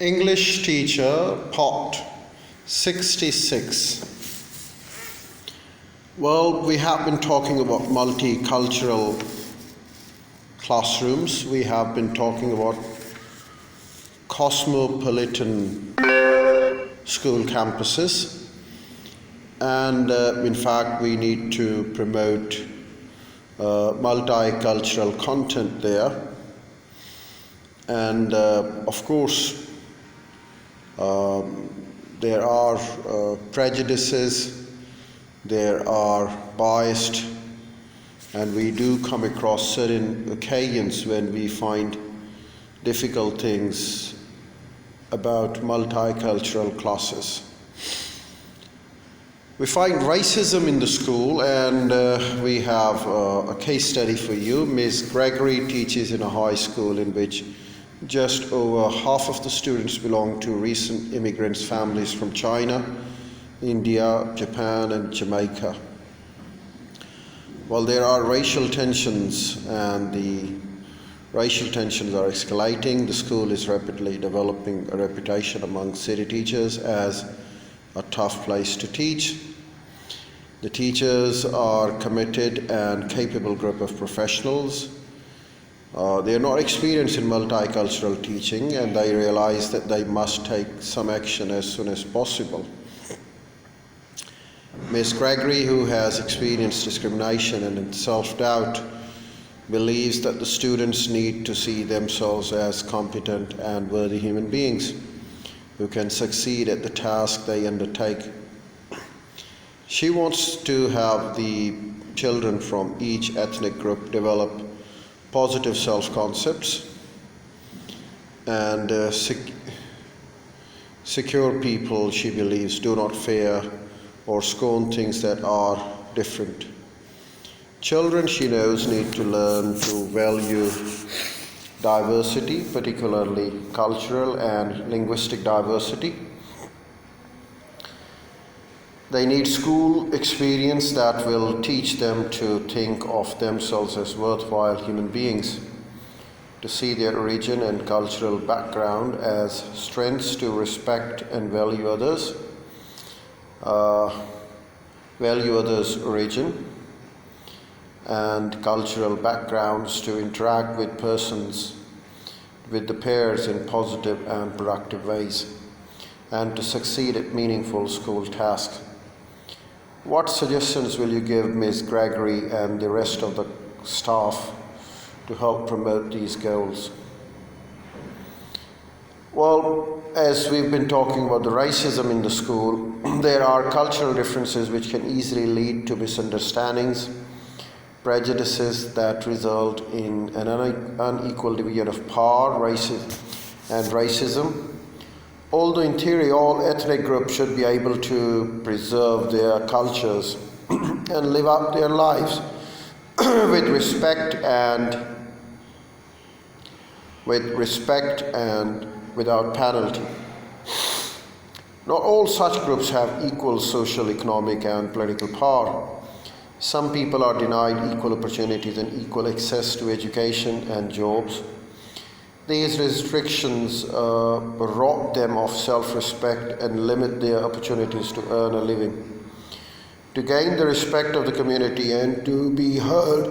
English teacher, part 66. Well, we have been talking about multicultural classrooms. We have been talking about cosmopolitan school campuses. And in fact, we need to promote multicultural content there. And of course, there are prejudices, there are biased, and we do come across certain occasions when we find difficult things about multicultural classes. We find racism in the school, and we have a case study for you. Ms. Gregory teaches in a high school in which just over half of the students belong to recent immigrants' families from China, India, Japan, and Jamaica. Well, there are racial tensions, and the racial tensions are escalating. The school is rapidly developing a reputation among city teachers as a tough place to teach. The teachers are committed and capable group of professionals. They are not experienced in multicultural teaching, and they realize that they must take some action as soon as possible. Ms. Gregory, who has experienced discrimination and self-doubt, believes that the students need to see themselves as competent and worthy human beings who can succeed at the task they undertake. She wants to have the children from each ethnic group develop positive self-concepts and secure people, she believes, do not fear or scorn things that are different. Children, she knows, need to learn to value diversity, particularly cultural and linguistic diversity. They need school experience that will teach them to think of themselves as worthwhile human beings, to see their origin and cultural background as strengths to respect and value others' origin and cultural backgrounds, to interact with persons, with the peers in positive and productive ways, and to succeed at meaningful school tasks. What suggestions will you give Ms. Gregory and the rest of the staff to help promote these goals? Well, as we've been talking about the racism in the school, there are cultural differences which can easily lead to misunderstandings, prejudices that result in an unequal division of power, racism. Although in theory all ethnic groups should be able to preserve their cultures and live out their lives with respect and without penalty. Not all such groups have equal social, economic, and political power. Some people are denied equal opportunities and equal access to education and jobs. These restrictions rob them of self-respect and limit their opportunities to earn a living. To gain the respect of the community and to be heard,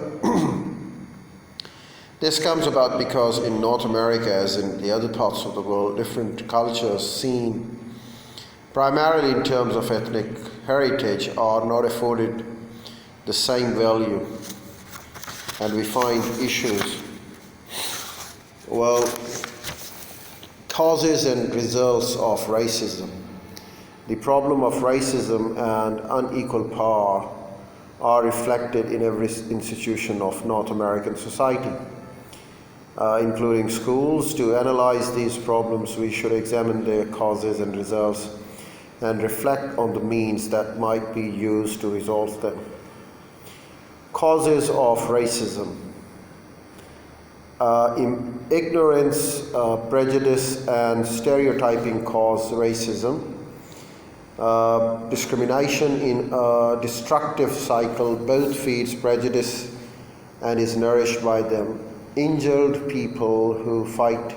this comes about because in North America, as in the other parts of the world, different cultures seen primarily in terms of ethnic heritage are not afforded the same value, and we find issues. Well, causes and results of racism. The problem of racism and unequal power are reflected in every institution of North American society, including schools. To analyze these problems, we should examine their causes and results and reflect on the means that might be used to resolve them. Causes of racism. Ignorance, prejudice, and stereotyping cause racism. Discrimination in a destructive cycle both feeds prejudice and is nourished by them. Injured people who fight